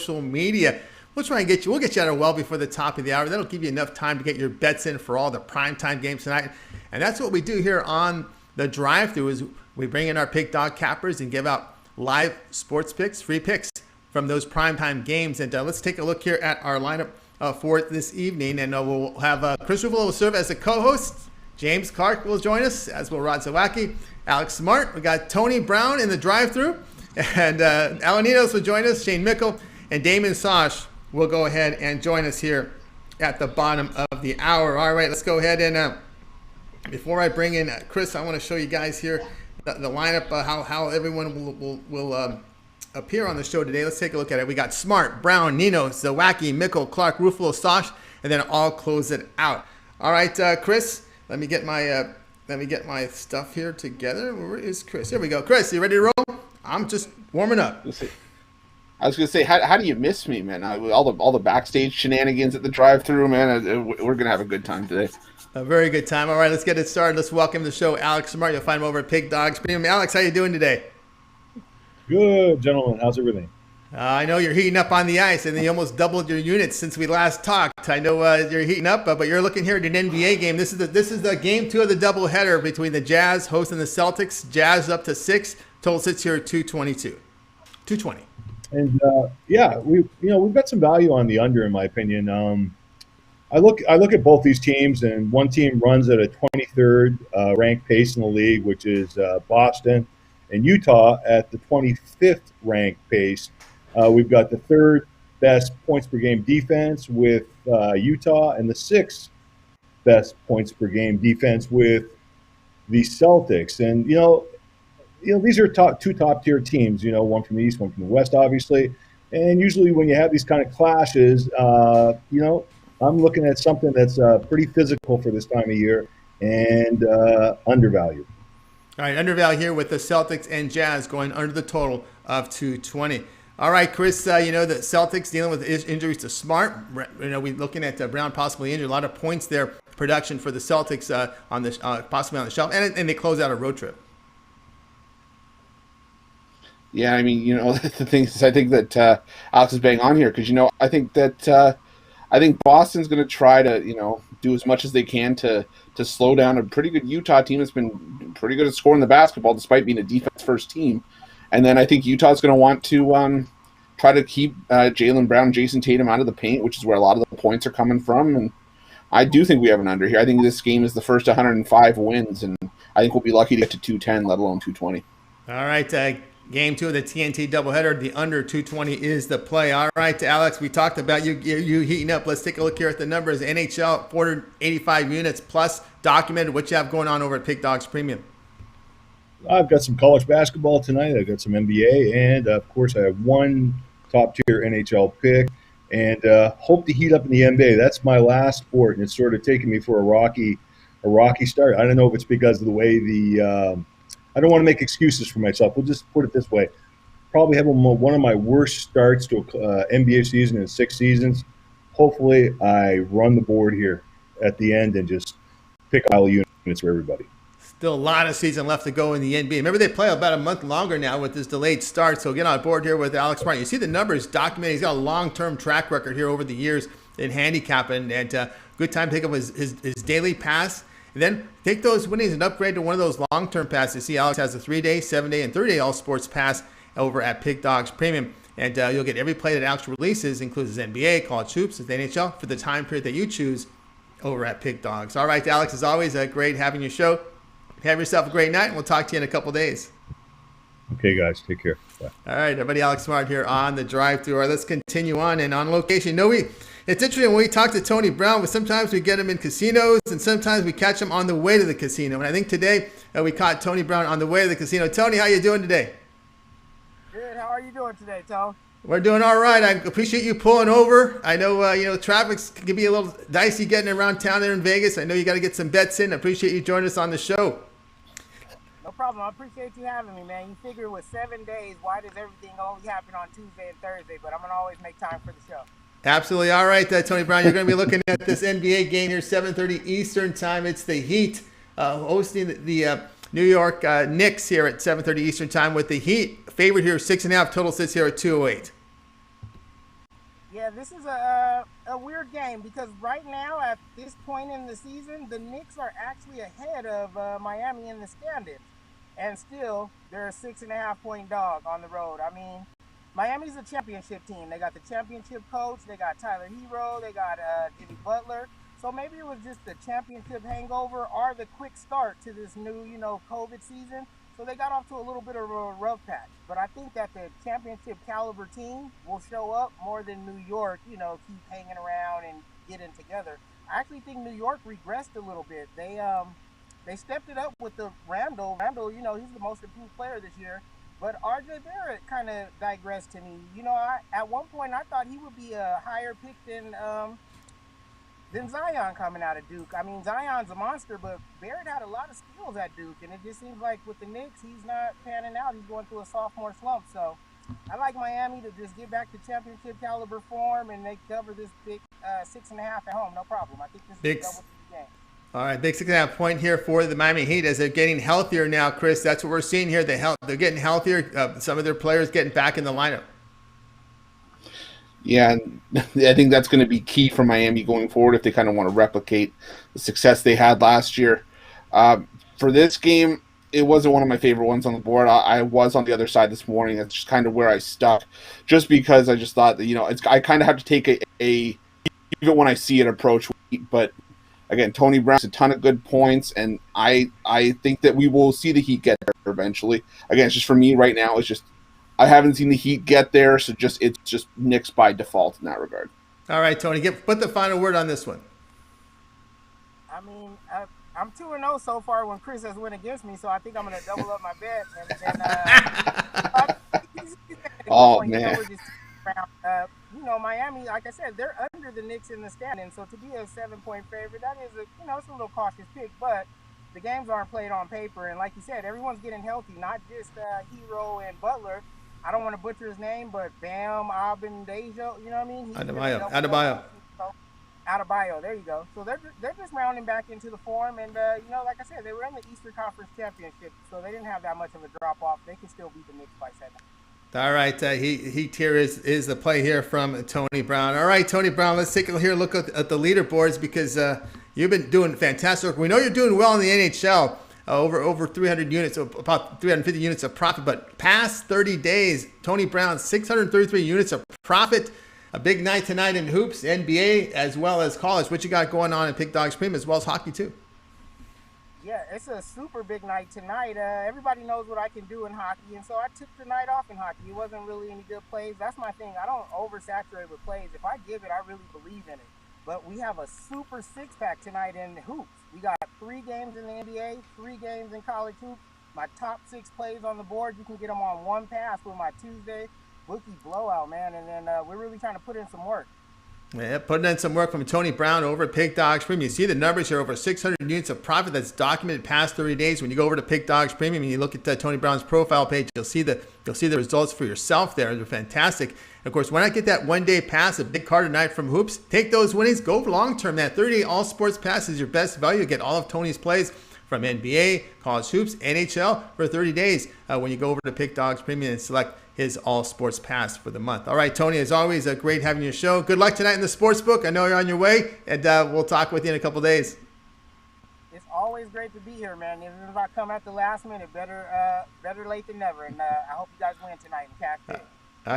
social media. We'll try and get you. We'll get you out of well before the top of the hour. That'll give you enough time to get your bets in for all the primetime games tonight. And that's what we do here on the drive-thru is we bring in our pick dog cappers and give out live sports picks, free picks from those primetime games. And let's take a look here at our lineup for this evening. And we'll have Chris Ruffalo will serve as a co-host. James Clark will join us, as will Rod Zawacki, Alex Smart. We got Tony Brown in the drive-thru. And Ninos will join us, Shane Mickel, and Damon Sosh will go ahead and join us here at the bottom of the hour. All right, let's go ahead and before I bring in Chris, I want to show you guys here the lineup, how everyone will appear on the show today. Let's take a look at it. We got Smart, Brown, Nino, Zawacki, Mickle, Clark, Ruffolo, Sosh, and then I'll close it out. All right, Chris, let me get my stuff here together. Where is Chris? Here we go. Chris, you ready to roll? I'm just warming up. I was gonna say, how do you miss me, man? All the backstage shenanigans at the drive-thru, man. We're gonna have a good time today. A very good time. All right, let's get it started. Let's welcome to the show Alex Smart. You'll find him over at Pig Dogs Premium. Alex, how you doing today? Good, gentlemen. How's everything? I know you're heating up on the ice, and you almost doubled your units since we last talked. I know you're heating up, but you're looking here at an NBA game. This is the game 2 of the doubleheader between the Jazz hosting the Celtics. Jazz up to 6. Total sits here at 222. 220. And we've got some value on the under, in my opinion. I look at both these teams, and one team runs at a 23rd ranked pace in the league, which is Boston, and Utah at the 25th ranked pace. We've got the 3rd best points per game defense with Utah, and the 6th best points per game defense with the Celtics. And these are two top tier teams. One from the East, one from the West, obviously. And usually when you have these kind of clashes, I'm looking at something that's pretty physical for this time of year and undervalued. All right, undervalued here with the Celtics and Jazz going under the total of 220. All right, Chris, the Celtics dealing with injuries to Smart. We're looking at Brown possibly injured. A lot of points there, production for the Celtics on the possibly on the shelf, and they close out a road trip. Yeah, I mean, the thing is, I think that Alex is bang on here because, I think Boston's going to try to, do as much as they can to slow down a pretty good Utah team that's been pretty good at scoring the basketball despite being a defense-first team. And then I think Utah's going to want to try to keep Jaylen Brown, Jason Tatum out of the paint, which is where a lot of the points are coming from. And I do think we have an under here. I think this game is the first 105 wins, and I think we'll be lucky to get to 210, let alone 220. All right, Game 2 of the TNT doubleheader, the under 220 is the play. All right, Alex, we talked about you heating up. Let's take a look here at the numbers. NHL, 485 units plus documented. What you have going on over at Pig Dogs Premium? I've got some college basketball tonight. I've got some NBA, and of course I have one top-tier NHL pick, and hope to heat up in the NBA. That's my last sport, and it's sort of taken me for a rocky start. I don't know if it's because of the way I don't want to make excuses for myself. We'll just put it this way. Probably have one of my worst starts to NBA season in 6 seasons. Hopefully, I run the board here at the end and just pick all units for everybody. Still a lot of season left to go in the NBA. Remember, they play about a month longer now with this delayed start. So get on board here with Alex Smart. You see the numbers documented. He's got a long-term track record here over the years in handicapping. And good time to pick up his daily pass. And then take those winnings and upgrade to one of those long-term passes. See, Alex has a 3-day, 7-day, and 30-day all-sports pass over at Pig Dogs Premium. And you'll get every play that Alex releases, includes his NBA, college hoops, his NHL, for the time period that you choose over at Pig Dogs. All right, Alex, as always, great having your show. Have yourself a great night, and we'll talk to you in a couple days. Okay, guys. Take care. Bye. All right, everybody, Alex Smart here on the drive-thru. All right, let's continue on. And on location, it's interesting when we talk to Tony Brown, sometimes we get him in casinos, and sometimes we catch him on the way to the casino. And I think today we caught Tony Brown on the way to the casino. Tony, how you doing today? Good. How are you doing today, Tom? We're doing all right. I appreciate you pulling over. I know, traffic can be a little dicey getting around town there in Vegas. I know you got to get some bets in. I appreciate you joining us on the show. No problem. I appreciate you having me, man. You figure with 7 days, why does everything only happen on Tuesday and Thursday? But I'm going to always make time for the show. Absolutely. All right, Tony Brown, you're going to be looking at this NBA game here, 7:30 Eastern time. It's the Heat hosting the New York Knicks here at 7:30 Eastern time with the Heat. Favorite here, 6.5. Total sits here at 208. Yeah, this is a weird game because right now at this point in the season, the Knicks are actually ahead of Miami in the standings, and still they're a 6.5 point dog on the road. I mean, Miami's a championship team. They got the championship coach. They got Tyler Hero. They got Jimmy Butler. So maybe it was just the championship hangover or the quick start to this new, COVID season. So they got off to a little bit of a rough patch. But I think that the championship caliber team will show up more than New York, keep hanging around and getting together. I actually think New York regressed a little bit. They stepped it up with the Randall. Randall, he's the most improved player this year. But RJ Barrett kind of digressed to me. At one point I thought he would be a higher pick than Zion coming out of Duke. I mean, Zion's a monster, but Barrett had a lot of skills at Duke, and it just seems like with the Knicks, he's not panning out. He's going through a sophomore slump. So I like Miami to just get back to championship caliber form, and they cover this big 6.5 at home. No problem. I think this is a double game. All right, big 6.5 point here for the Miami Heat as they're getting healthier now, Chris. That's what we're seeing here. They're getting healthier. Some of their players getting back in the lineup. Yeah, and I think that's going to be key for Miami going forward if they kind of want to replicate the success they had last year. For this game, it wasn't one of my favorite ones on the board. I was on the other side this morning. That's just kind of where I stuck, just because I just thought that I kind of have to take a even when I see it approach. But again, Tony Brown's a ton of good points, and I think that we will see the Heat get there eventually. Again, it's just for me right now. It's just I haven't seen the Heat get there, so it's just Knicks by default in that regard. All right, Tony, put the final word on this one. I mean, I'm 2-0 so far when Chris has won against me, so I think I'm going to double up my bet. And then, oh, man. Miami, like I said, they're under the Knicks in the standings, so to be a 7-point favorite, that is it's a little cautious pick, but the games aren't played on paper, and like you said, everyone's getting healthy, not just Hero and Butler. I don't want to butcher his name, but Bam Adebayo, you know what I mean? Adebayo, there you go. So they're just rounding back into the form, and like I said, they were in the Eastern Conference Championship, so they didn't have that much of a drop off. They can still beat the Knicks by 7. All right, Heat here is the play here from Tony Brown. All right, Tony Brown, let's take a look at the leaderboards because you've been doing fantastic work. We know you're doing well in the NHL. Over 300 units, about 350 units of profit. But past 30 days, Tony Brown, 633 units of profit. A big night tonight in hoops, NBA, as well as college. What you got going on in Pick Dogs Premium, as well as hockey, too? Yeah, it's a super big night tonight. Everybody knows what I can do in hockey, and so I took the night off in hockey. It wasn't really any good plays. That's my thing. I don't oversaturate with plays. If I give it, I really believe in it. But we have a super six-pack tonight in hoops. We got 3 games in the NBA, 3 games in college hoops. My top 6 plays on the board, you can get them on one pass with my Tuesday bookie blowout, man. And then we're really trying to put in some work. Yeah, putting in some work from Tony Brown over at Pick Dogs Premium. You see the numbers here, over 600 units of profit that's documented past 30 days. When you go over to Pick Dogs Premium and you look at Tony Brown's profile page, you'll see the results for yourself there. They're fantastic. And of course, why not get that one-day pass, a big card tonight from Hoops? Take those winnings, go long-term. That 30-day all-sports pass is your best value. You get all of Tony's plays from NBA, college hoops, NHL for 30 days when you go over to Pick Dogs Premium and select his all-sports pass for the month. All right, Tony, as always, great having your show. Good luck tonight in the sports book. I know you're on your way, and we'll talk with you in a couple days. It's always great to be here, man. Even if I come at the last minute, better late than never. And I hope you guys win tonight and cash in.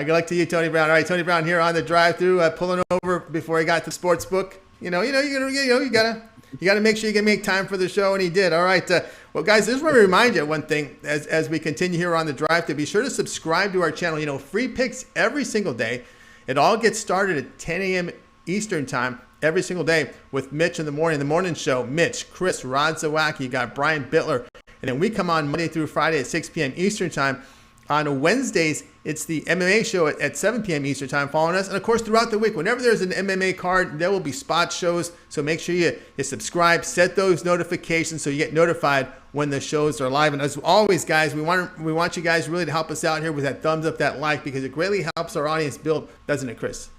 Good luck to you, Tony Brown. All right, Tony Brown here on the drive-through, pulling over before he got to the sports book. You gotta make sure you can make time for the show, and he did. All right. Well, guys, I just want to remind you one thing as we continue here on the drive to be sure to subscribe to our channel. Free picks every single day. It all gets started at 10 a.m. Eastern time every single day with Mitch in the morning show. Mitch, Chris, Rod Zawacki, you got Brian Bittler. And then we come on Monday through Friday at 6 p.m. Eastern time. On Wednesdays, it's the MMA show at 7 p.m. Eastern time following us. And, of course, throughout the week, whenever there's an MMA card, there will be spot shows. So make sure you subscribe, set those notifications so you get notified when the shows are live. And as always, guys, we want you guys really to help us out here with that thumbs up, that like, because it greatly helps our audience build, doesn't it, Chris?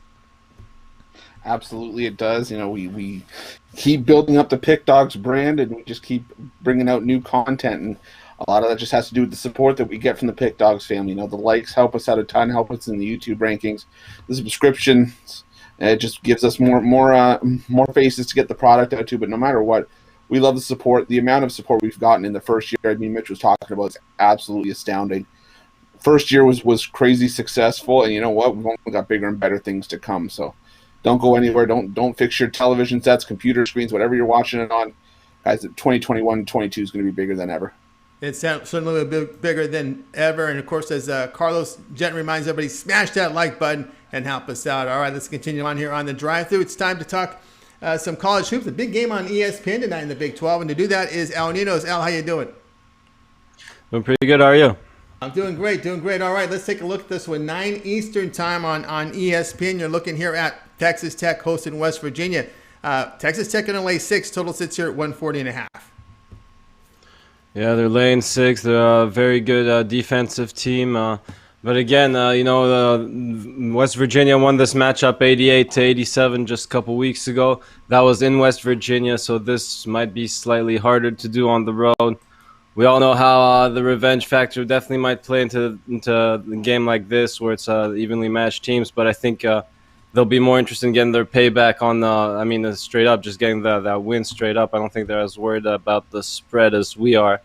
Absolutely, it does. We keep building up the Pick Dogs brand, and we just keep bringing out new content. And A lot of that just has to do with the support that we get from the Pick Dogs family. The likes help us out a ton, help us in the YouTube rankings. The subscriptions, it just gives us more faces to get the product out to. But no matter what, we love the support. The amount of support we've gotten in the first year, Mitch was talking about, is absolutely astounding. First year was crazy successful, and you know what? We've only got bigger and better things to come. So don't go anywhere. Don't fix your television sets, computer screens, whatever you're watching it on. Guys, 2021-22 is going to be bigger than ever. It's certainly a bit bigger than ever. And, of course, as Carlos gently reminds everybody, smash that like button and help us out. All right, let's continue on here on the drive-thru. It's time to talk some college hoops. A big game on ESPN tonight in the Big 12. And to do that is Al Ninos. Al, how you doing? Doing pretty good. How are you? I'm doing great, doing great. All right, let's take a look at this one. 9 Eastern time on ESPN. You're looking here at Texas Tech hosting West Virginia. Texas Tech going to lay 6. Total sits here at 140.5. Yeah, they're laying 6. They're a very good defensive team. But again, West Virginia won this matchup 88-87 just a couple weeks ago. That was in West Virginia, so this might be slightly harder to do on the road. We all know how the revenge factor definitely might play into a game like this, where it's evenly matched teams. But I think they'll be more interested in getting their payback on straight up, just getting that win straight up. I don't think they're as worried about the spread as we are.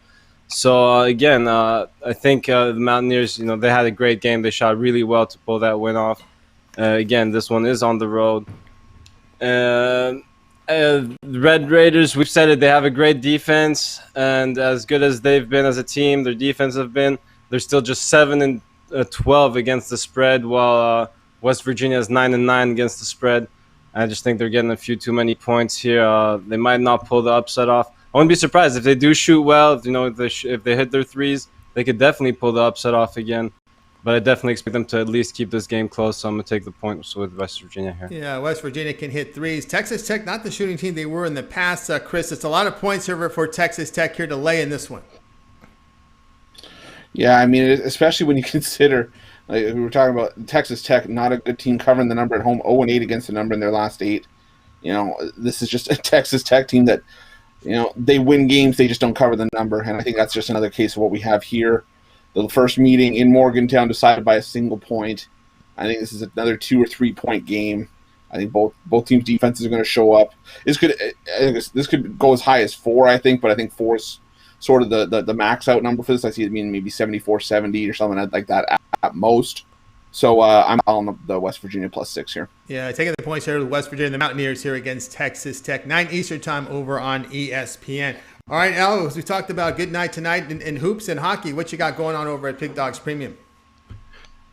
So, again, I think the Mountaineers, they had a great game. They shot really well to pull that win off. Again, this one is on the road. The Red Raiders, we've said it, they have a great defense. And as good as they've been as a team, their defense have been, they're still just 7-12 against the spread, while West Virginia is 9-9 against the spread. I just think they're getting a few too many points here. They might not pull the upset off. I wouldn't be surprised if they do shoot well. If they hit their threes, they could definitely pull the upset off again. But I definitely expect them to at least keep this game close. So I'm going to take the points with West Virginia here. Yeah, West Virginia can hit threes. Texas Tech, not the shooting team they were in the past. Chris, it's a lot of points here for Texas Tech here to lay in this one. Yeah, especially when you consider, we were talking about Texas Tech, not a good team covering the number at home, 0-8 against the number in their last 8. This is just a Texas Tech team that, they win games, they just don't cover the number. And I think that's just another case of what we have here. The first meeting in Morgantown decided by a single point. I think this is another 2 or 3 point game. I think both teams' defenses are going to show up. This could go as high as 4, I think, but I think 4 is sort of the max out number for this. I see it being maybe 74-70 or something like that at most. So I'm on the West Virginia +6 here. Yeah, taking the points here with West Virginia, the Mountaineers here against Texas Tech. 9 Eastern time over on ESPN. All right, Al, as we talked about, good night tonight in hoops and hockey. What you got going on over at Pig Dogs Premium?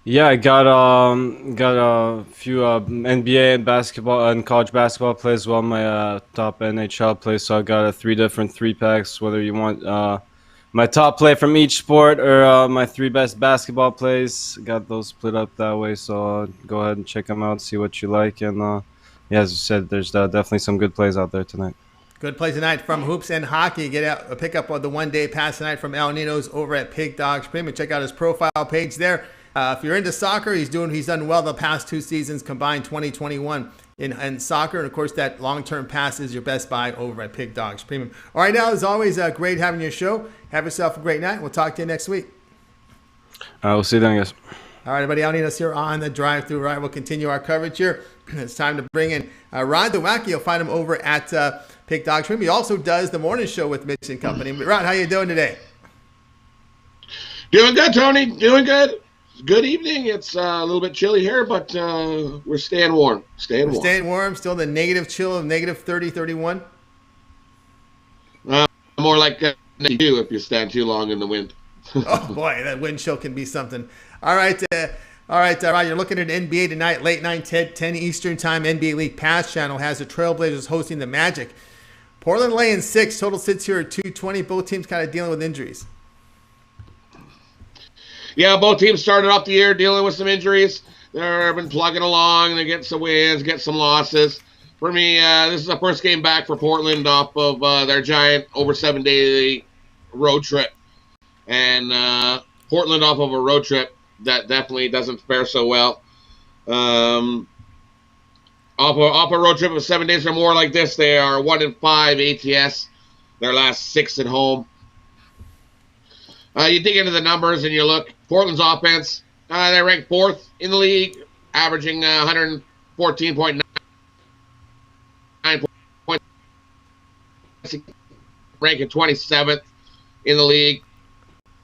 Yeah, I got a few NBA and basketball and college basketball plays, as well my top NHL plays. So I got 3 different 3-packs, whether you want my top play from each sport or my 3 best basketball plays. Got those split up that way, so go ahead and check them out, see what you like. And as you said, there's definitely some good plays out there tonight. Good play tonight from hoops and hockey. Get out, pick up on the one-day pass tonight from Al Ninos over at Pig Dogs Premium. Check out his profile page there. If you're into soccer, he's done well the past 2 seasons combined, 2021 in soccer. And of course, that long-term pass is your best buy over at Pig Dogs Premium. All right, Al, as always, great having your show. Have yourself a great night. We'll talk to you next week. We'll see you then, guys. All right, everybody, Al Ninos here on the drive-thru. Right, we'll continue our coverage here. It's time to bring in Rod Zawacki. You'll find him over at Pig Dogs Premium. He also does the morning show with Mitch and Company. Rod, how you doing today? Doing good, Tony. Doing good. Good evening. It's a little bit chilly here, but we're staying warm. Staying warm. Still the negative chill of negative 30, 31. More like you if you stand too long in the wind. Oh boy, that wind chill can be something. All right, Rod, you're looking at NBA tonight, late night, 10 Eastern time. NBA League Pass channel has the Trailblazers hosting the Magic. Portland laying 6. Total sits here at 220. Both teams kind of dealing with injuries. Yeah, both teams started off the year dealing with some injuries. They've been plugging along. They're getting some wins, getting some losses. For me, this is the first game back for Portland off of their giant over 7-day road trip. And Portland off of a road trip, that definitely doesn't fare so well. Off a road trip of 7 days or more like this, they are 1-5 ATS. Their last 6 at home. You dig into the numbers and you look. Portland's offense, they're ranked 4th in the league, averaging 114.9 points, ranking 27th in the league.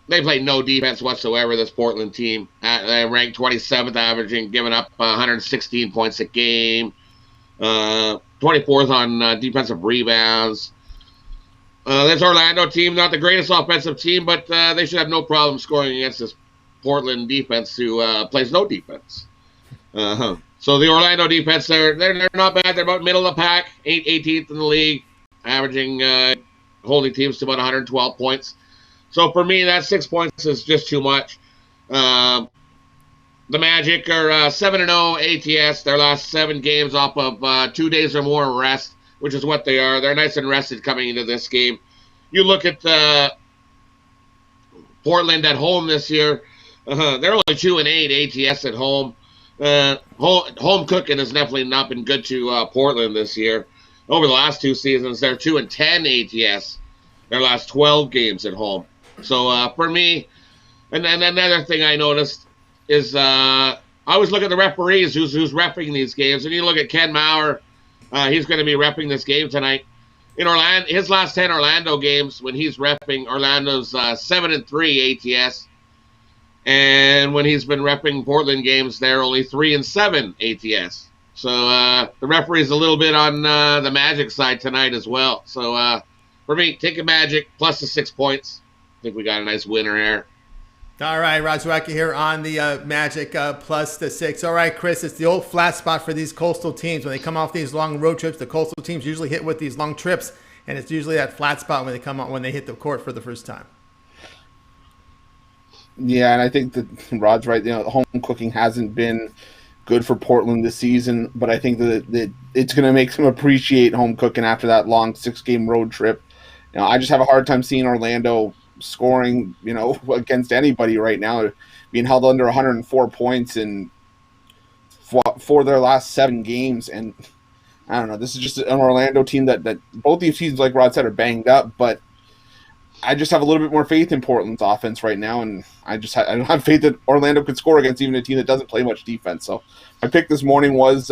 They play no defense whatsoever, this Portland team. They ranked 27th, averaging, giving up 116 points a game. 24th on defensive rebounds. This Orlando team, not the greatest offensive team, but they should have no problem scoring against this Portland defense who plays no defense. So the Orlando defense, they're not bad. They're about middle of the pack, 18th in the league, averaging holding teams to about 112 points. So for me, that 6 points is just too much. The Magic are 7-0 ATS, their last 7 games off of 2 days or more rest, which is what they are. They're nice and rested coming into this game. You look at Portland at home this year. They're only 2-8 ATS at home. Home cooking has definitely not been good to Portland this year. Over the last 2 seasons, they're 2-10 ATS, their last 12 games at home. So for me, and another thing I noticed is I always look at the referees who's repping these games, and you look at Ken Maurer. He's going to be repping this game tonight. In Orlando, his last 10 Orlando games, when he's repping, Orlando's 7-3 ATS, and when he's been repping Portland games, they're only 3-7 ATS. So the referee's a little bit on the Magic side tonight as well. So for me, take a Magic plus the 6 points. I think we got a nice winner here. All right, Rod Zawacki here on the Magic plus the 6. All right, Chris, it's the old flat spot for these coastal teams. When they come off these long road trips, the coastal teams usually hit with these long trips, and it's usually that flat spot when they come out when they hit the court for the first time. Yeah, and I think that Rod's right. Home cooking hasn't been good for Portland this season, but I think that it's going to make them appreciate home cooking after that long 6-game road trip. I just have a hard time seeing Orlando scoring, against anybody right now, being held under 104 points for their last 7 games. And I don't know, this is just an Orlando team that both these teams, like Rod said, are banged up, but I just have a little bit more faith in Portland's offense right now, and I don't have faith that Orlando could score against even a team that doesn't play much defense. So my pick this morning was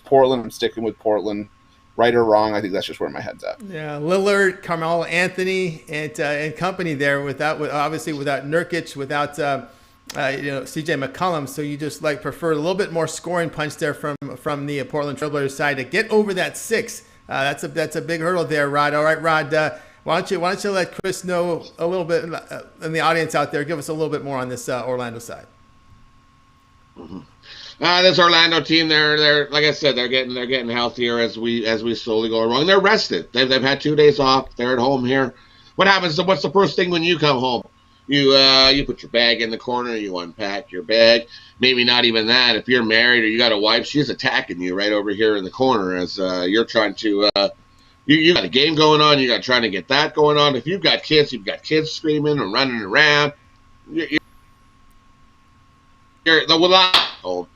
Portland. I'm sticking with Portland. Right or wrong, I think that's just where my head's at. Yeah, Lillard, Carmelo Anthony, and company there obviously without Nurkic, without CJ McCollum. So you just prefer a little bit more scoring punch there from the Portland Trailblazers side to get over that 6. That's a big hurdle there, Rod. All right, Rod. Why don't you let Chris know a little bit in the audience out there? Give us a little bit more on this Orlando side. Mm-hmm. This Orlando team, they're like I said, they're getting healthier as we slowly go along. They're rested. They've had 2 days off. They're at home here. What happens? What's the first thing when you come home? You put your bag in the corner. You unpack your bag. Maybe not even that. If you're married or you got a wife, she's attacking you right over here in the corner as you're trying to. You got a game going on. You got trying to get that going on. If you've got kids screaming and running around. You're home.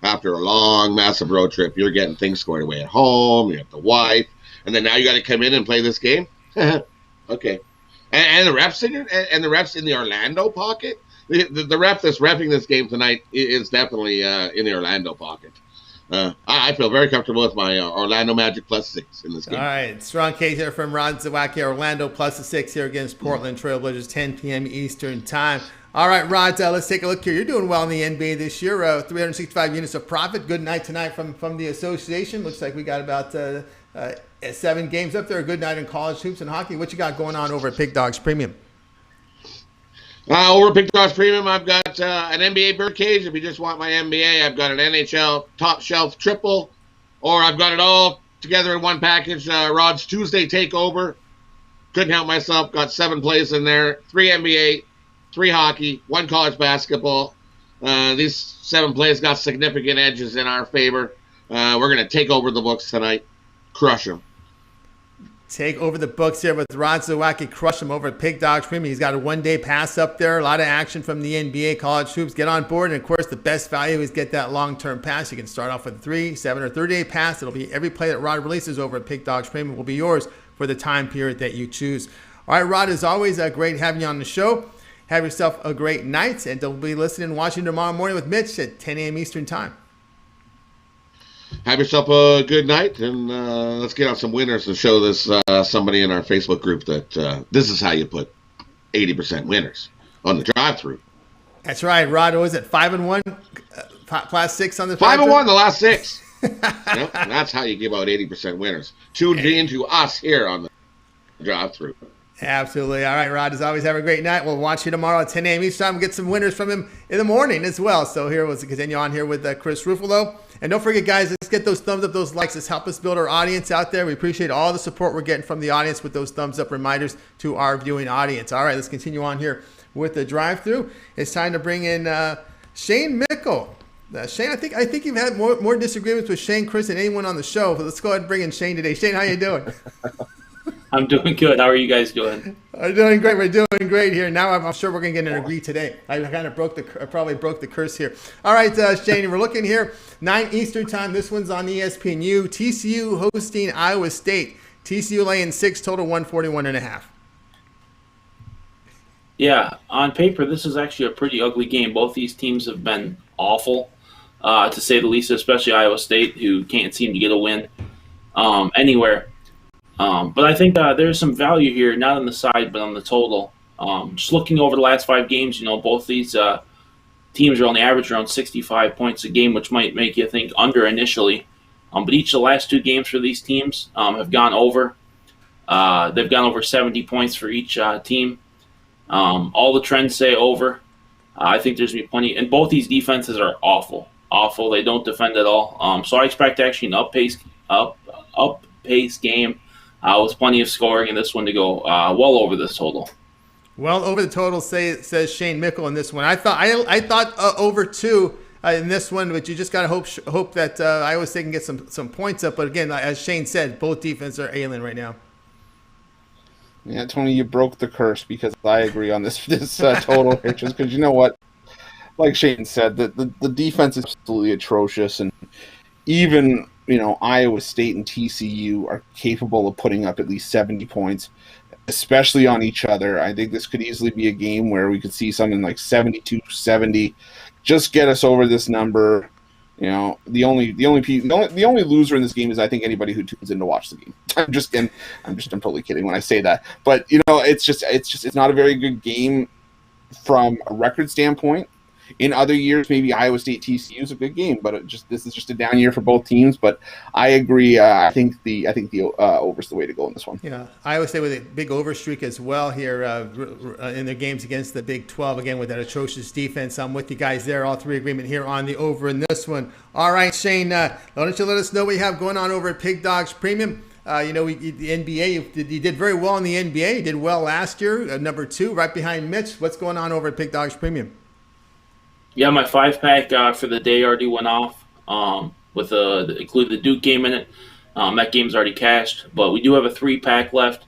After a long, massive road trip, you're getting things squared away at home. You have the wife, and then now you got to come in and play this game. Okay, and the refs in the Orlando pocket. The ref that's repping this game tonight is definitely in the Orlando pocket. I feel very comfortable with my Orlando Magic plus 6 in this game. All right, strong case here from Rod Zawacki. Orlando plus the 6 here against Portland Trailblazers, 10 p.m. Eastern time. All right, Rod, let's take a look here. You're doing well in the NBA this year. 365 units of profit. Good night tonight from the association. Looks like we got about 7 games up there. A good night in college hoops and hockey. What you got going on over at Big Dogs Premium? Over at Big Dogs Premium, I've got an NBA birdcage. If you just want my NBA, I've got an NHL top shelf triple, or I've got it all together in one package. Rod's Tuesday Takeover. Couldn't help myself. Got 7 plays in there. 3 NBA. 3 hockey, 1 college basketball. These 7 plays got significant edges in our favor. We're going to take over the books tonight. Crush them. Take over the books here with Rod Zawacki. Crush him over at Pig Dogs Premium. He's got a 1-day pass up there. A lot of action from the NBA, college hoops. Get on board. And, of course, the best value is get that long-term pass. You can start off with a 3, 7, or 30-day pass. It'll be every play that Rod releases over at Pig Dogs Premium will be yours for the time period that you choose. All right, Rod, as always, great having you on the show. Have yourself a great night, and don't be listening and watching tomorrow morning with Mitch at 10 a.m. Eastern Time. Have yourself a good night, and let's get out some winners and show this somebody in our Facebook group that this is how you put 80% winners on the drive-through. That's right, Rod. Was it 5-1, last 6 on the 5-1 the last 6. Yep, that's how you give out 80% winners. Tune in to us here on the drive-through. Absolutely. All right, Rod, as always, have a great night. We'll watch you tomorrow at 10 a.m. each time. We'll get some winners from him in the morning as well. So here we'll continue on here with Chris Ruffalo. And don't forget, guys, let's get those thumbs up, those likes. Let's help us build our audience out there. We appreciate all the support we're getting from the audience with those thumbs up reminders to our viewing audience. All right, let's continue on here with the drive-through. It's time to bring in Shane Mickel. Shane, I think you've had more disagreements with Shane, Chris, than anyone on the show. But let's go ahead and bring in Shane today. Shane, how you doing? I'm doing good. How are you guys doing? I'm doing great. We're doing great here. Now I'm sure we're going to get an agree today. I kind of probably broke the curse here. All right, Shane, we're looking here, 9 Eastern time. This one's on ESPNU. TCU hosting Iowa State. TCU laying 6, total 141.5. Yeah, on paper, this is actually a pretty ugly game. Both these teams have been awful, to say the least, especially Iowa State, who can't seem to get a win anywhere. But I think there's some value here, not on the side, but on the total. Just looking over the last 5 games, both these teams are only average around 65 points a game, which might make you think under initially. But each of the last 2 games for these teams have gone over. They've gone over 70 points for each team. All the trends say over. I think there's going to be plenty. And both these defenses are awful. They don't defend at all. So I expect actually an up-paced game. With plenty of scoring in this one to go well over this total. Well over the total, says Shane Mickel in this one. I thought over 2 in this one, but you just got to hope that Iowa State can get some points up. But again, as Shane said, both defenses are ailing right now. Yeah, Tony, you broke the curse because I agree on this total here, just because you know what? Like Shane said, the defense is absolutely atrocious, and even Iowa State and TCU are capable of putting up at least 70 points, especially on each other. I think this could easily be a game where we could see something like 72-70. Just get us over this number. The only loser in this game is, I think, anybody who tunes in to watch the game. I'm totally kidding when I say that. But it's not a very good game from a record standpoint. In other years, maybe Iowa State TCU is a good game, but this is just a down year for both teams. But I agree. I think the over's the way to go in this one. Yeah, Iowa State with a big over streak as well here in their games against the Big 12. Again, with that atrocious defense, I'm with you guys there. All 3 agreement here on the over in this one. All right, Shane, why don't you let us know what you have going on over at Pig Dogs Premium? The NBA, you did very well in the NBA. You did well last year, number 2, right behind Mitch. What's going on over at Pig Dogs Premium? Yeah, my 5-pack for the day already went off with include the Duke game in it. That game's already cashed, but we do have a 3-pack left,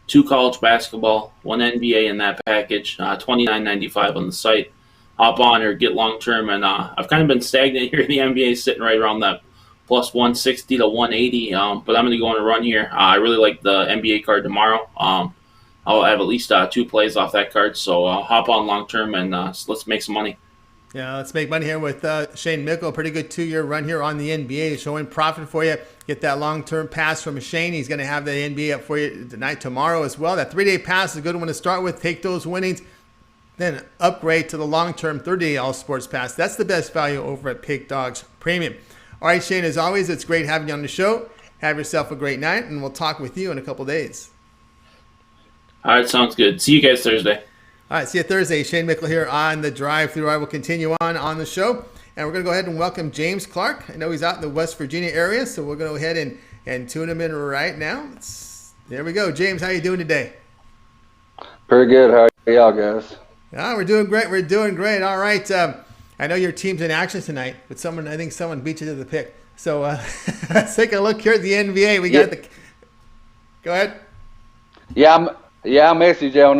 2 college basketball, 1 NBA in that package, $29.95 on the site. Hop on or get long-term, and I've kind of been stagnant here in the NBA, sitting right around that plus 160 to 180, but I'm going to go on a run here. I really like the NBA card tomorrow. I'll have at least 2 plays off that card, so hop on long-term and let's make some money. Yeah, let's make money here with Shane Mickel. A pretty good 2-year run here on the NBA, showing profit for you. Get that long-term pass from Shane. He's going to have the NBA up for you tomorrow as well. That 3-day pass is a good one to start with. Take those winnings, then upgrade to the long-term 30-day All Sports Pass. That's the best value over at Pig Dogs Premium. All right, Shane, as always, it's great having you on the show. Have yourself a great night, and we'll talk with you in a couple days. All right, sounds good. See you guys Thursday. All right, see you Thursday. Shane Mickel here on the drive-thru. I will continue on the show. And we're going to go ahead and welcome James Clark. I know he's out in the West Virginia area, so we're going to go ahead and tune him in right now. There we go. James, how you doing today? Pretty good. How are y'all guys? We're doing great. We're doing great. All right. I know your team's in action tonight, but I think someone beat you to the pick. So let's take a look here at the NBA. We got the. Go ahead. Yeah, I messaged y'all.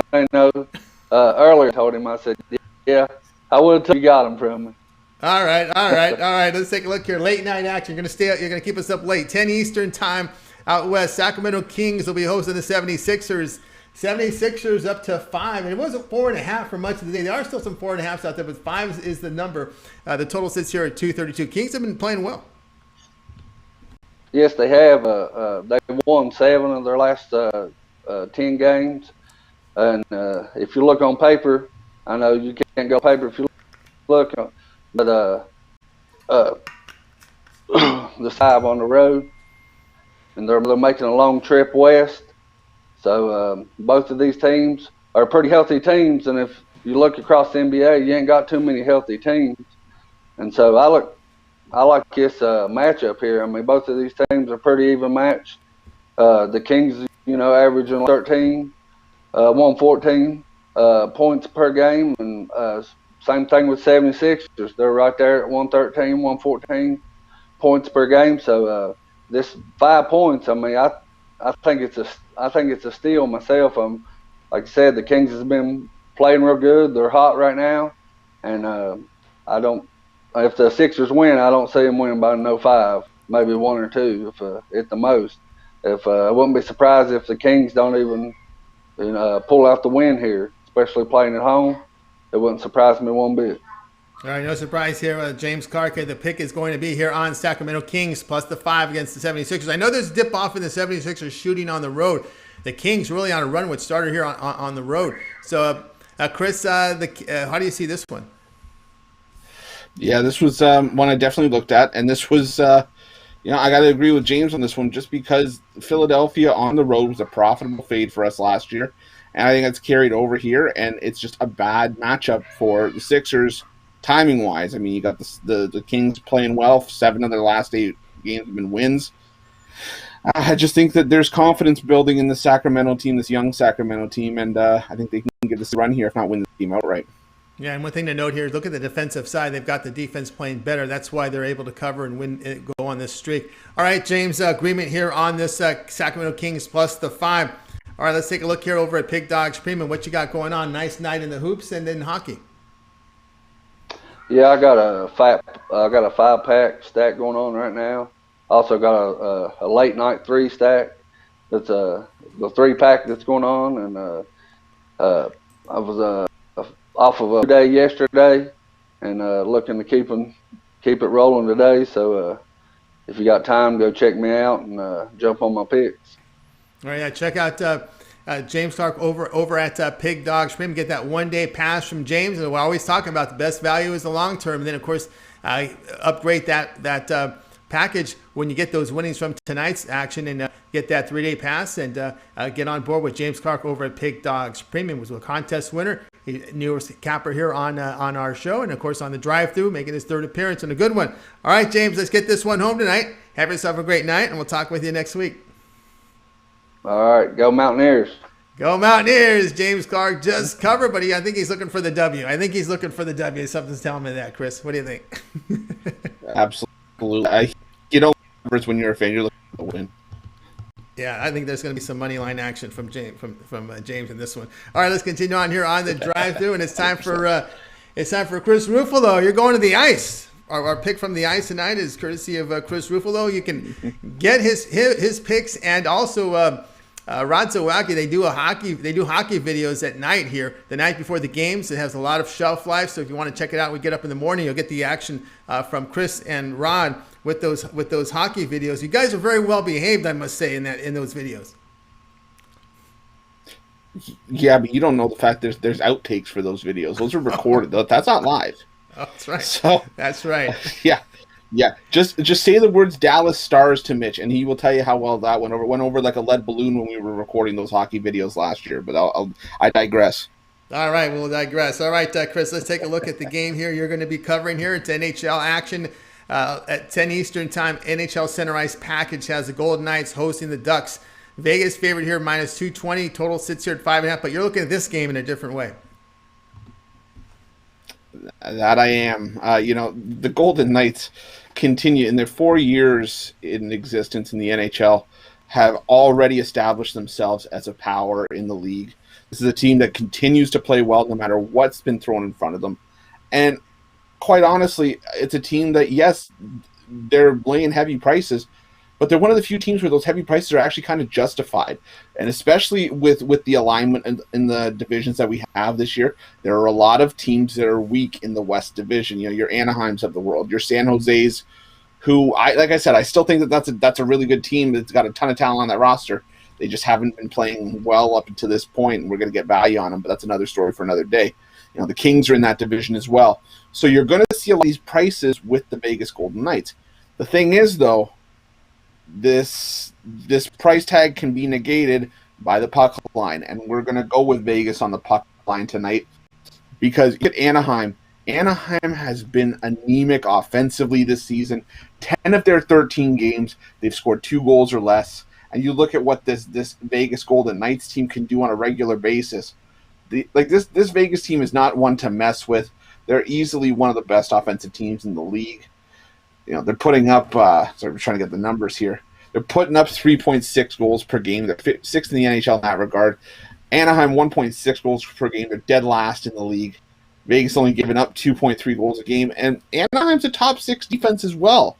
Earlier, told him. I said, yeah, I would have told you got him from me. All right. Let's take a look here. Late night action. You're going to keep us up late. 10 Eastern time out west. Sacramento Kings will be hosting the 76ers. 76ers up to 5, and it wasn't 4.5 for much of the day. There are still some 4.5s out there, but 5 is the number. The total sits here at 232. Kings have been playing well. Yes, they have. They won 7 of their last 10 games. And if you look on paper, I know you can't go paper if you look, but the 5 on the road, and they're making a long trip west. So both of these teams are pretty healthy teams, and if you look across the NBA, you ain't got too many healthy teams. And so I like this matchup here. I mean, both of these teams are pretty even matched. The Kings, averaging 13, 114 points per game, and same thing with 76ers. They're right there at 113, 114 points per game. So this 5 points, I mean, I think it's a steal myself. Like I said, the Kings has been playing real good. They're hot right now, and if the Sixers win, I don't see them winning by no 5, maybe 1 or 2 at the most. I wouldn't be surprised if the Kings don't even pull out the win here, especially playing at home. It wouldn't surprise me one bit. All right, no surprise here. James Clark, the pick is going to be here on Sacramento Kings plus the 5 against the 76ers. I know there's a dip off in the 76ers shooting on the road. The Kings really on a run, which started here on the road. So, Chris, how do you see this one? Yeah, this was one I definitely looked at, and this was, I got to agree with James on this one just because Philadelphia on the road was a profitable fade for us last year, and I think it's carried over here, and it's just a bad matchup for the Sixers timing-wise. I mean, you got the Kings playing well. 7 of their last 8 games have been wins. I just think that there's confidence building in the Sacramento team, this young Sacramento team, and I think they can get this run here, if not win the team outright. Yeah, and one thing to note here is look at the defensive side. They've got the defense playing better. That's why they're able to cover and win, go on this streak. All right, James, agreement here on this Sacramento Kings plus the 5. All right, let's take a look here over at Pig Dogs Premium. What you got going on? Nice night in the hoops and then hockey. Yeah, I got a 5-pack stack going on right now. Also got a late night 3 stack. That's the 3-pack that's going on, and I was off of a day yesterday, and looking to keep it rolling today. So if you got time, go check me out and jump on my picks. All right, yeah, check out James Clark over at Pig Dogs Premium. Get that 1-day pass from James, and we're always talking about the best value is the long term. And then, of course, upgrade that package when you get those winnings from tonight's action and get that 3-day pass and get on board with James Clark over at Pig Dogs Premium. Was a contest winner, newest capper here on our show, and of course on the drive-thru, making his 3rd appearance and a good one. All right, James, let's get this one home tonight. Have yourself a great night, and we'll talk with you next week. All right, go Mountaineers. Go Mountaineers. James Clark just covered, but I think he's looking for the W. Something's telling me that, Chris. What do you think? Absolutely. When you're a fan, you're looking to win. Yeah, I think there's going to be some money line action from James in this one. All right, let's continue on here on the drive-thru, and it's time for Chris Ruffalo. You're going to the ice. Our pick from the ice tonight is courtesy of Chris Ruffalo. You can get his picks, and also Rod Zawacki. They do hockey videos at night here, the night before the games. It has a lot of shelf life, so if you want to check it out, we get up in the morning. You'll get the action from Chris and Rod with those hockey videos. You guys are very well behaved, I must say, in those videos. Yeah, but you don't know the fact there's outtakes for those videos. Those are recorded. That's not live. Oh, that's right. So that's right. Yeah. Just say the words Dallas Stars to Mitch, and he will tell you how well that went over. Went over like a lead balloon when we were recording those hockey videos last year. But I digress. All right, we'll digress. All right, Chris, let's take a look at the game here. You're going to be covering here. It's NHL action at 10 Eastern time. NHL Center Ice package has the Golden Knights hosting the Ducks. Vegas favorite here, minus 220. Total sits here at 5.5. But you're looking at this game in a different way. That I am. The Golden Knights continue in their 4 years in existence in the NHL, have already established themselves as a power in the league. This is a team that continues to play well no matter what's been thrown in front of them. And quite honestly, it's a team that, yes, they're laying heavy prices, but they're one of the few teams where those heavy prices are actually kind of justified. And especially with the alignment in the divisions that we have this year, there are a lot of teams that are weak in the West Division. You know, your Anaheims of the world, your San Jose's, who like I said, I still think that's a really good team that's got a ton of talent on that roster. They just haven't been playing well up until this point, and we're going to get value on them, but that's another story for another day. You know, the Kings are in that division as well. So you're going to see a lot of these prices with the Vegas Golden Knights. The thing is, though, this price tag can be negated by the puck line, and we're going to go with Vegas on the puck line tonight because at Anaheim has been anemic offensively this season. 10 of their 13 games, they've scored 2 goals or less. And you look at what this Vegas Golden Knights team can do on a regular basis. This Vegas team is not one to mess with. They're easily one of the best offensive teams in the league. You know, they're putting up, sorry, I'm trying to get the numbers here. They're putting up 3.6 goals per game. They're sixth in the NHL in that regard. Anaheim, 1.6 goals per game. They're dead last in the league. Vegas only giving up 2.3 goals a game. And Anaheim's a top 6 defense as well.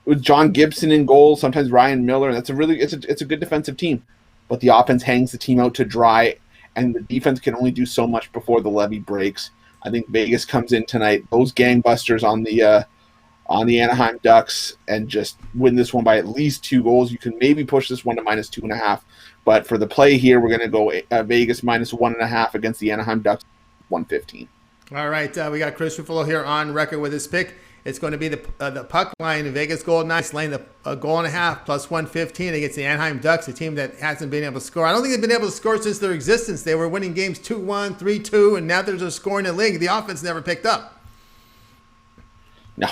With John Gibson in goal, sometimes Ryan Miller. That's it's a good defensive team. But the offense hangs the team out to dry, and the defense can only do so much before the levee breaks. I think Vegas comes in tonight, those gangbusters on the Anaheim Ducks, and just win this one by at least 2 goals. You can maybe push this one to -2.5. But for the play here, we're going to go Vegas -1.5 against the Anaheim Ducks, 115. All right, we got Chris Ruffalo here on record with his pick. It's going to be the puck line. Vegas Golden Knights laying the goal and a half plus 115 against the Anaheim Ducks, a team that hasn't been able to score. I don't think they've been able to score since their existence. They were winning games 2-1, 3-2, and now they're just scoring in the league. The offense never picked up. No.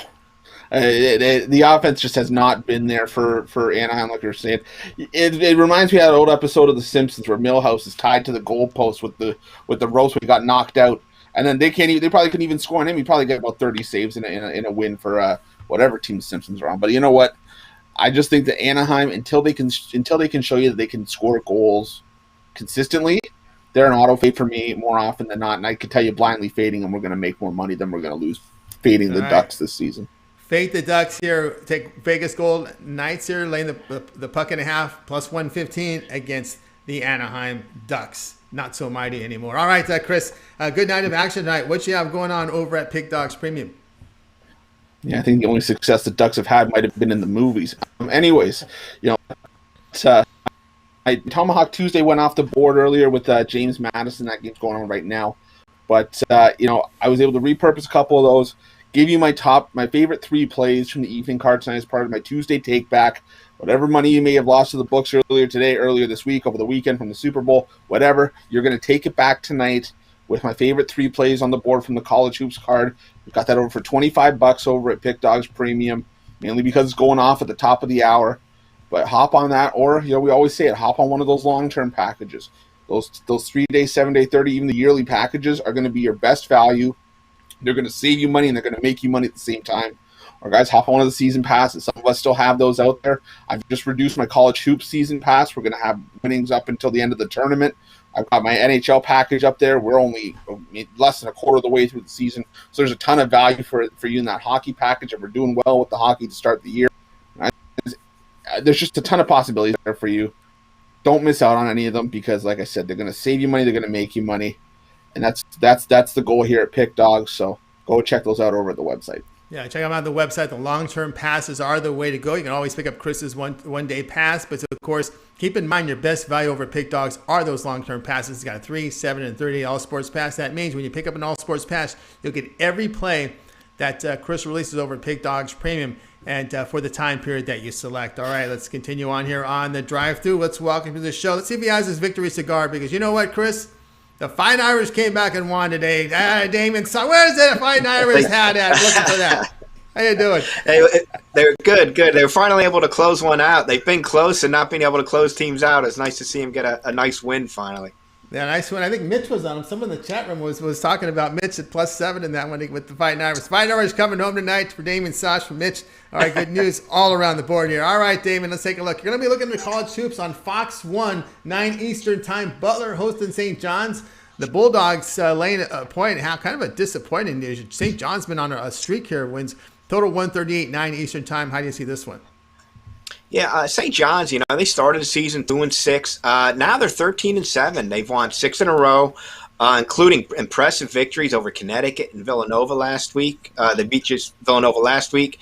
The offense just has not been there for Anaheim, like you're saying. It reminds me of that old episode of The Simpsons where Milhouse is tied to the goalpost with the ropes when he got knocked out. And then they probably couldn't even score on him. He probably got about 30 saves in a win for whatever team the Simpsons are on. But you know what? I just think that Anaheim, until they can show you that they can score goals consistently, they're an auto fade for me more often than not. And I can tell you blindly fading them, we're going to make more money than we're going to lose fading the Ducks this season. Fade the Ducks here. Take Vegas Gold Knights here, laying the puck and a half plus 115 against the Anaheim Ducks. Not so mighty anymore. All right, Chris, good night of action tonight. What you have going on over at Pick Dogs Premium? Yeah, I think the only success the Ducks have had might have been in the movies. Anyways, you know, Tomahawk Tuesday went off the board earlier with James Madison. That game's going on right now. But, you know, I was able to repurpose a couple of those, give you my favorite 3 plays from the evening card tonight as part of my Tuesday take back. Whatever money you may have lost to the books earlier this week, over the weekend from the Super Bowl, whatever, you're going to take it back tonight with my favorite 3 plays on the board from the College Hoops card. We've got that over for $25 over at Pick Dogs Premium, mainly because it's going off at the top of the hour. But hop on that, or, you know, we always say it, hop on one of those long-term packages. Those 3-day, 7-day, 30, even the yearly packages are going to be your best value. They're going to save you money, and they're going to make you money at the same time. Or guys, hop on one of the season passes. Some of us still have those out there. I've just reduced my college hoops season pass. We're going to have winnings up until the end of the tournament. I've got my NHL package up there. We're only less than a quarter of the way through the season. So there's a ton of value for you in that hockey package. If we're doing well with the hockey to start the year, there's just a ton of possibilities there for you. Don't miss out on any of them because, like I said, they're going to save you money. They're going to make you money. And that's the goal here at Pick Dogs. So go check those out over at the website. Yeah, check them out on the website. The long-term passes are the way to go. You can always pick up Chris's one-day pass, but of course, keep in mind your best value over Pick Dogs are those long-term passes. It's got a 3, 7, and 30 all-sports pass. That means when you pick up an all-sports pass, you'll get every play that Chris releases over at Pick Dogs Premium and for the time period that you select. All right, let's continue on here on the drive-through. Let's welcome to the show. Let's see if he has his victory cigar because you know what, Chris? The Fine Irish came back and won today. Damon Sosh, where's that Fine Irish hat at? I'm looking for that. How you doing? Hey, they're good. They were finally able to close one out. They've been close, and not being able to close teams out. It's nice to see him get a nice win finally. Yeah, nice win. I think Mitch was on him. Someone in the chat room was talking about Mitch at +7 in that one with the Fighting Irish. Fighting Irish coming home tonight for Damian Sosh from Mitch. All right, good news all around the board here. All right, Damon, let's take a look. You're going to be looking at the college hoops on Fox 1, 9 Eastern time. Butler hosting St. John's. The Bulldogs laying a point. How kind of a disappointing news. St. John's been on a streak here. Wins total 138, 9 Eastern time. How do you see this one? Yeah, St. John's, they started the season 2-6. Now they're 13-7. They've won 6 in a row, including impressive victories over Connecticut and Villanova last week. They beat Villanova last week.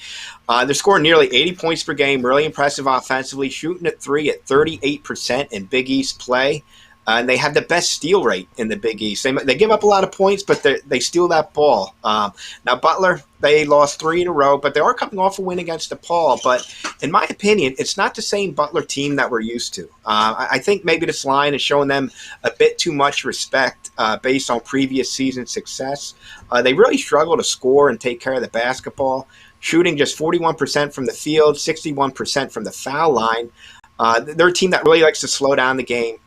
They're scoring nearly 80 points per game, really impressive offensively, shooting at 3 at 38% in Big East play. And they have the best steal rate in the Big East. They give up a lot of points, but they steal that ball. Now, Butler, they lost 3 in a row, but they are coming off a win against DePaul. But in my opinion, it's not the same Butler team that we're used to. I think maybe this line is showing them a bit too much respect based on previous season success. They really struggle to score and take care of the basketball, shooting just 41% from the field, 61% from the foul line. They're a team that really likes to slow down the game.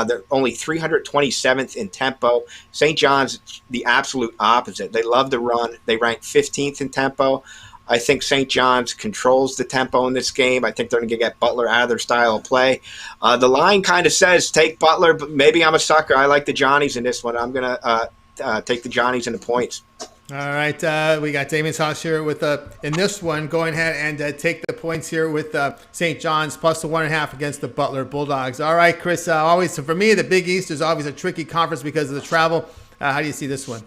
They're only 327th in tempo. St. John's, the absolute opposite. They love to run. They rank 15th in tempo. I think St. John's controls the tempo in this game. I think they're going to get Butler out of their style of play. The line kind of says take Butler, but maybe I'm a sucker. I like the Johnnies in this one. I'm going to take the Johnnies in the points. All right, we got Damian Sosh here with in this one. Going ahead and take the points here with St. John's plus the 1.5 against the Butler Bulldogs. All right, Chris. Always for me, the Big East is always a tricky conference because of the travel. How do you see this one?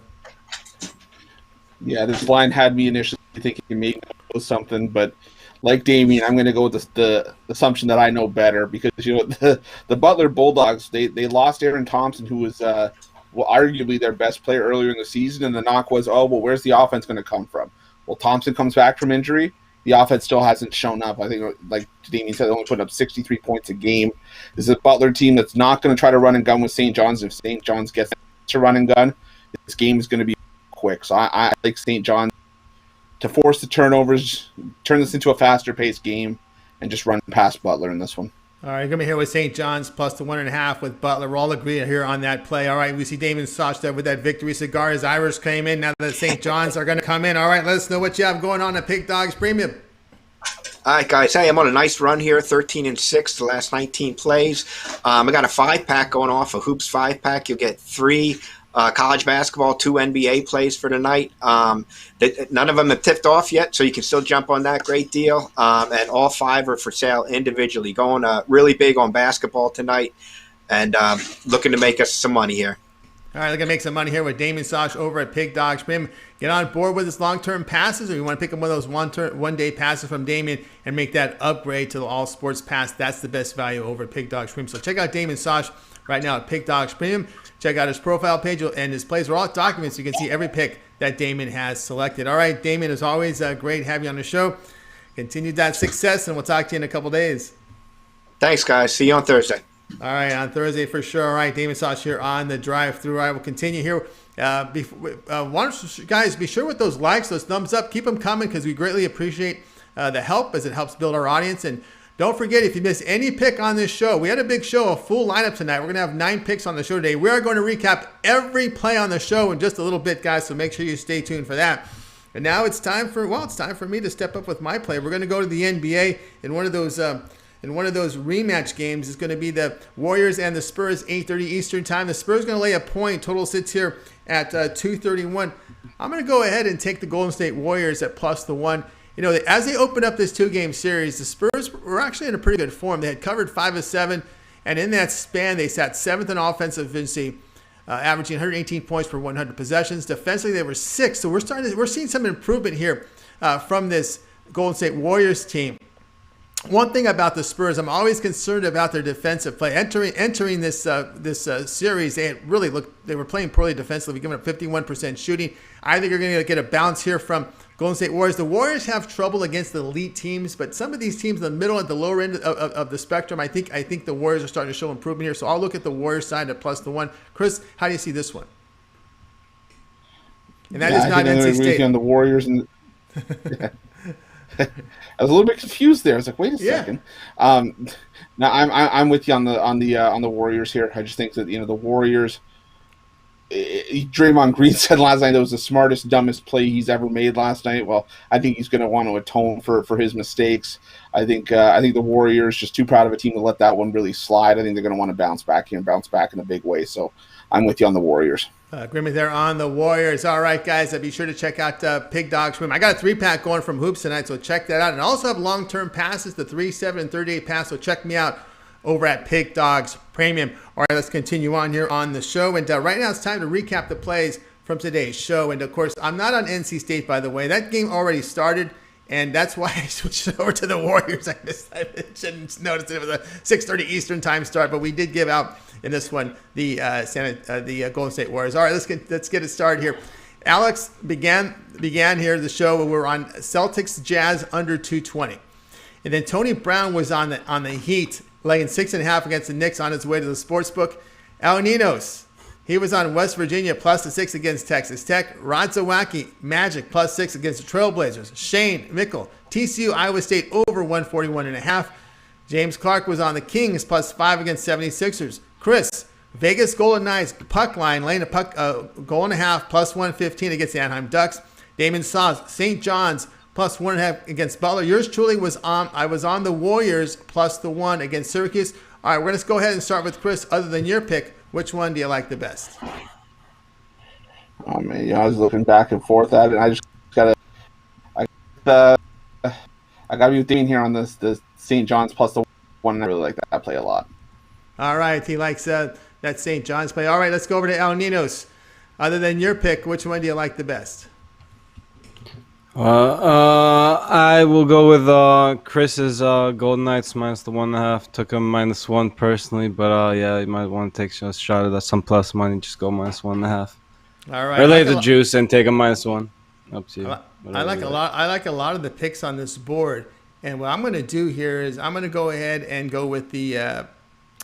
Yeah, this line had me initially thinking maybe it was something, but like Damian, I'm going to go with the assumption that I know better because the Butler Bulldogs they lost Aaron Thompson, who was arguably their best player earlier in the season, and the knock was, where's the offense going to come from? Well, Thompson comes back from injury. The offense still hasn't shown up. I think, like Damian said, they only put up 63 points a game. This is a Butler team that's not going to try to run and gun with St. John's. If St. John's gets to run and gun, this game is going to be quick. So I like St. John's to force the turnovers, turn this into a faster-paced game, and just run past Butler in this one. All right, going to be here with St. John's plus the 1.5 with Butler. We're all agreed here on that play. All right, we see Damon Sosh there with that victory cigar. His Irish came in. Now that St. John's are going to come in. All right, let us know what you have going on at Pig Dogs Premium. All right, guys. Hey, I'm on a nice run here, 13-6 the last 19 plays. I got a 5-pack going off, a Hoops 5-pack. You'll get 3 college basketball, 2 NBA plays for the night. None of them have tipped off yet, so you can still jump on that. Great deal. And all 5 are for sale individually. Going really big on basketball tonight and looking to make us some money here. All right, looking to make some money here with Damon Sosh over at Pig Dogs Premium. Get on board with his long-term passes, or you want to pick up one of those one-day passes from Damon and make that upgrade to the All Sports Pass. That's the best value over at Pig Dogs Premium. So check out Damon Sosh right now at Pig Dogs Premium. Check out his profile page, and his plays are all documents. So you can see every pick that Damon has selected. All right, Damon, as always, great having you on the show. Continue that success, and we'll talk to you in a couple days. Thanks, guys. See you on Thursday. All right, on Thursday for sure. All right, Damon Sosh here on the drive-through. All right, we'll continue here. Guys, be sure with those likes, those thumbs up. Keep them coming because we greatly appreciate the help as it helps build our audience. And don't forget, if you miss any pick on this show, we had a big show, a full lineup tonight. We're going to have 9 picks on the show today. We are going to recap every play on the show in just a little bit, guys, so make sure you stay tuned for that. And now it's time for me to step up with my play. We're going to go to the NBA in one of those rematch games. Is going to be the Warriors and the Spurs, 8:30 Eastern time. The Spurs going to lay a point. Total sits here at 231. I'm going to go ahead and take the Golden State Warriors at plus the 1. As they open up this 2-game series, the Spurs were actually in a pretty good form. They had covered 5 of 7, and in that span, they sat 7th in offensive efficiency, averaging 118 points per 100 possessions. Defensively, they were 6th. So we're seeing some improvement here from this Golden State Warriors team. One thing about the Spurs, I'm always concerned about their defensive play. Entering this series, they were playing poorly defensively, giving up 51% shooting. I think you're going to get a bounce here from Golden State Warriors. The Warriors have trouble against the elite teams, but some of these teams in the middle, at the lower end of the spectrum, I think the Warriors are starting to show improvement here. So I'll look at the Warriors side at plus the 1. Chris, how do you see this one? And that is not NC State. On the Warriors and. I was a little bit confused there. I was like, "Wait a second." Now I'm with you on the Warriors here. I just think that the Warriors. Draymond Green said last night that was the smartest, dumbest play he's ever made last night. Well, I think he's going to want to atone for his mistakes. I think the Warriors just too proud of a team to let that one really slide. I think they're going to want to bounce back here and bounce back in a big way. So I'm with you on the Warriors. Agreement there on the Warriors. All right, guys, be sure to check out Pig Dog's Room. I got a 3-pack going from Hoops tonight, so check that out. And I also have long-term passes, the 3, 7, and 38 pass, so check me out over at Pig Dogs Premium. All right, let's continue on here on the show. And right now it's time to recap the plays from today's show. And, of course, I'm not on NC State, by the way. That game already started, and that's why I switched over to the Warriors. I shouldn't notice it was a 6:30 Eastern time start, but we did give out in this one the Golden State Warriors. All right, let's get it started here. Alex began here the show when we were on Celtics Jazz under 220, and then Tony Brown was on the Heat laying 6.5 against the Knicks on his way to the sportsbook. Ninos, he was on West Virginia plus the 6 against Texas Tech. Rod Zawacki, Magic plus 6 against the Trailblazers. Shane Mickel, TCU Iowa State over 141.5. James Clark was on the Kings plus 5 against 76ers. Chris, Vegas Golden Knights puck line laying a puck goal and a half plus 115 against the Anaheim Ducks. Damon Sosh, St. John's plus 1.5 against Butler. Yours truly was on the Warriors plus the 1 against Syracuse. All right, we're going to go ahead and start with Chris. Other than your pick, which one do you like the best? Oh man, I was looking back and forth at it. And I just gotta be with Dean here on this St. John's plus the 1. I really like that play a lot. All right, he likes that St. John's play. All right, let's go over to El Ninos. Other than your pick, which one do you like the best? I will go with Chris's Golden Knights minus the 1.5. Took him -1 personally, but yeah, you might want to take a shot at some plus money. Just go -1.5. All right. Or lay the juice and take a -1. Up to you. I like a lot of the picks on this board, and what I'm going to do here is I'm going to go ahead and go with the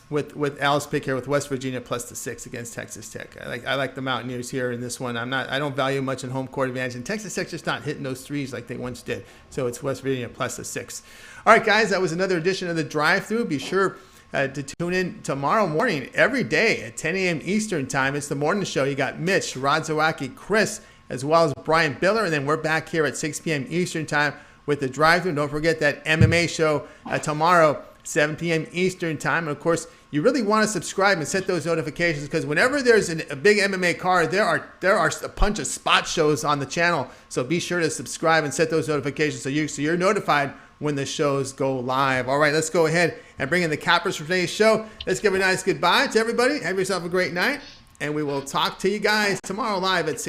with Al's pick here with West Virginia plus the 6 against Texas Tech. I like the Mountaineers here in this one. I don't value much in home court advantage, and Texas Tech's just not hitting those threes like they once did. So it's West Virginia plus the 6. All right, guys, that was another edition of the Drive-Thru. Be sure to tune in tomorrow morning every day at 10 a.m. Eastern time. It's the morning show. You got Mitch, Rod Zawacki, Chris, as well as Brian Biller, and then we're back here at 6 p.m. Eastern time with the Drive-Thru. Don't forget that MMA show tomorrow, 7 p.m. Eastern time. And of course, you really want to subscribe and set those notifications, because whenever there's a big MMA card, there are a bunch of spot shows on the channel. So be sure to subscribe and set those notifications so you're notified when the shows go live. All right, let's go ahead and bring in the cappers for today's show. Let's give a nice goodbye to everybody. Have yourself a great night, and we will talk to you guys tomorrow live at 6.